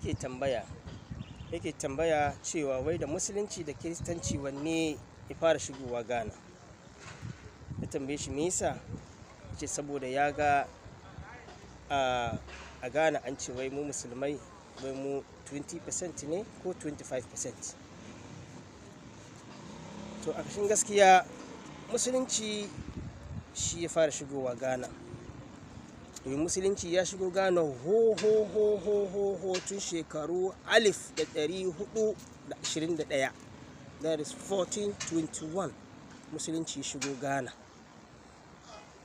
yake tambaya cewa wai da musulunci da kiristanci wanne ya fara shigowa Ghana. Ya tambaye shi me yasa, ce saboda ya ga a Ghana an ce wai mu musulmai wai mu 20% ne ko 25%. To a kashin gaskiya musulunci shi ya fara shigowa Ghana. Domin musulunci ya shigo Ghana ho tun shekaru 1421, that is 1421 musulunci ya shigo Ghana.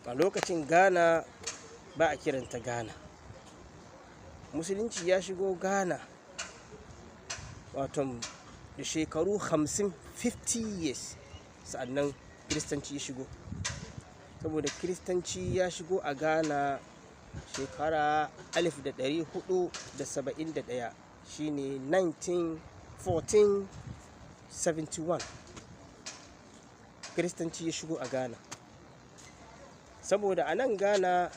A lokacin Ghana ba a kiranta Ghana. Musulunci ya shigo Ghana wato da shekaru 50 years sa'annan kiristanci ya shigo. Saboda kiristanci ya shigo a Ghana shekara 1471, shine 1471 kiristanci ya shigo a Ghana. Saboda a nan Ghana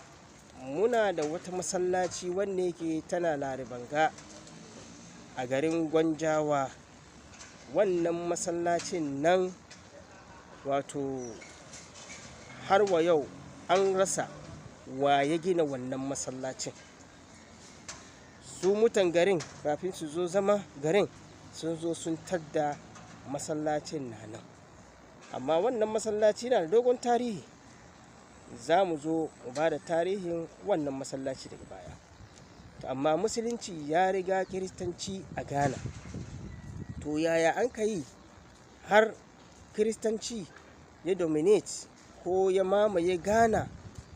muna da wata masallaci wanne yake tana Laribanga a garin Gwanjawa. Wannan masallacin nan wato har wa yau an rasa wa ya gina wannan masallacin. Su mutan garin kafin su zo zama garin sun zo sun tadda masallacin nan. Amma wannan masallaci na da dogon tarihi. Za mu zo mu ba da tarihin wannan masallaci daga baya. Amma musulunci ya riga kiristanci a Ghana. To yaya an ka yi har kiristanci ya dominate ko ya mamaye Ghana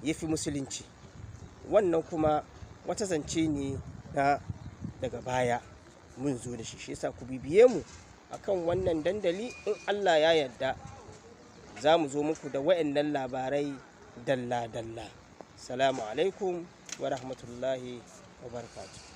ya fi musulunci? Wannan kuma wata zance ne na daga baya mun zo da shi. Shi yasa ku bibiye mu akan wannan dandali, in Allah ya yarda za mu zo muku da waɗannan labarai dalla-dalla. Salamu alaikum wa rahmatullahi wa barakatuh.